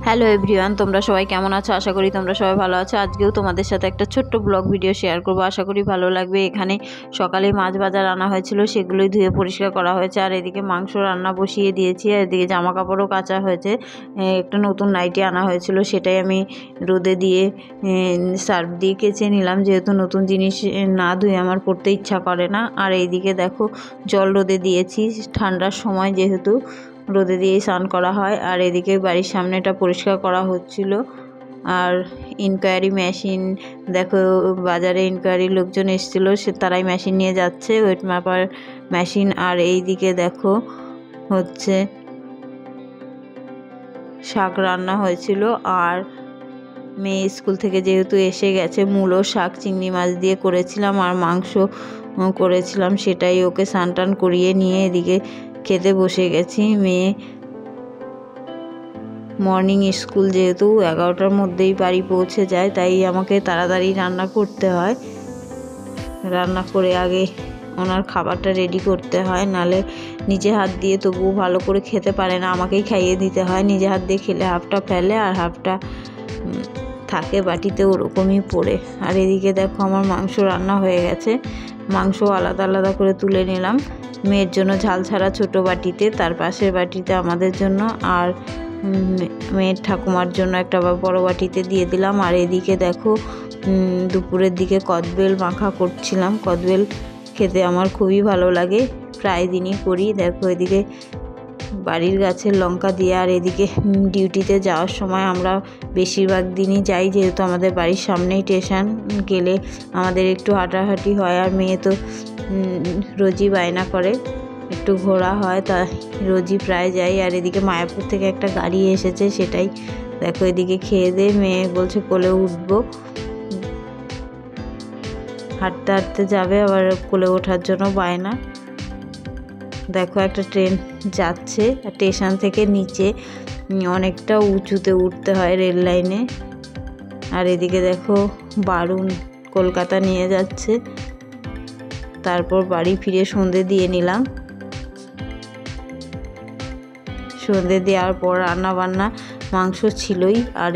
Hello everyone, তোমরা সবাই কেমন আছো? আশা করি তোমরা সবাই ভালো আছো। আজকেও তোমাদের সাথে একটা ছোট্ট ব্লগ ভিডিও শেয়ার করবো, আশা করি ভালো লাগবে। এখানে সকালে মাছ বাজার আনা হয়েছিল, সেগুলোই ধুয়ে পরিষ্কার করা হয়েছে। আর এদিকে মাংস রান্না বসিয়ে দিয়েছি। আর এদিকে জামা কাপড়ও কাচা হয়েছে। একটা নতুন নাইটি আনা হয়েছিল, সেটাই আমি রোদে দিয়ে সার্ফ দিয়ে কেচে নিলাম, যেহেতু নতুন জিনিস না ধুয়ে আমার পরতে ইচ্ছা করে না। আর এইদিকে দেখো জল রোদে দিয়েছি, ঠান্ডার সময় যেহেতু রোদে দিয়ে স্নান করা হয়। আর এদিকে বাড়ির সামনেটা পরিষ্কার করা হচ্ছিল। আর ইনকোয়ারি মেশিন দেখো, বাজারে ইনকোয়ারি লোকজন এসেছিল, তারাই মেশিন নিয়ে যাচ্ছে, ওয়েট মাপার মেশিন। আর এইদিকে দেখো হচ্ছে শাক রান্না হয়েছিল। আর মেয়ে স্কুল থেকে যেহেতু এসে গেছে, মূলো শাক চিংড়ি মাছ দিয়ে করেছিলাম, আর মাংস করেছিলাম, সেটাই ওকে স্নান টান করিয়ে নিয়ে এদিকে খেতে বসে গেছি। মেয়ে মর্নিং স্কুল যেহেতু 11টার মধ্যেই বাড়ি পৌঁছে যায়, তাই আমাকে তাড়াতাড়ি রান্না করতে হয়। রান্না করে আগে ওনার খাবারটা রেডি করতে হয়, নালে নিজে হাত দিয়ে তবুও ভালো করে খেতে পারে না, আমাকেই খাইয়ে দিতে হয়। নিজে হাত দিয়ে খেলে হাফটা ফেলে আর হাফটা থাকে বাটিতে, ওরকমই পড়ে। আর এদিকে দেখো আমার মাংস রান্না হয়ে গেছে। মাংস আলাদা আলাদা করে তুলে নিলাম, মেয়ের জন্য ঝাল ছাড়া ছোটো বাটিতে, তার পাশের বাটিতে আমাদের জন্য, আর মেয়ের ঠাকুমার জন্য একটা বড় বাটিতে দিয়ে দিলাম। আর এদিকে দেখো দুপুরের দিকে কদবেল মাখা করছিলাম। কদবেল খেতে আমার খুবই ভালো লাগে, প্রায় দিনই করি। দেখো এদিকে বাড়ির গাছের লঙ্কা দিয়ে। আর এদিকে ডিউটিতে যাওয়ার সময় আমরা বেশিরভাগ দিনই যাই, যেহেতু আমাদের বাড়ির সামনেই স্টেশন, গেলে আমাদের একটু হাঁটাহাঁটি হয়। আর মেয়ে তো রোজই বায়না করে একটু ঘোরা হয়, তা রোজই প্রায় যাই। আর এদিকে মায়াপুর থেকে একটা গাড়ি এসেছে, সেটাই দেখো এদিকে খেয়ে দিয়ে মেয়ে বলছে কোলে উঠবো, হাঁটতে হাঁটতে যাবে, আবার কোলে ওঠার জন্য বায়না। দেখো একটা ট্রেন যাচ্ছে, স্টেশন থেকে নিচে অনেকটা উঁচুতে উঠতে হয় রেল লাইনে। আর এদিকে দেখো বারুণ কলকাতা নিয়ে যাচ্ছে। তারপর বাড়ি ফিরে সন্ধে দিয়ে নিলাম। সন্ধে দেওয়ার পর রান্না বান্না, মাংস ছিলই। আর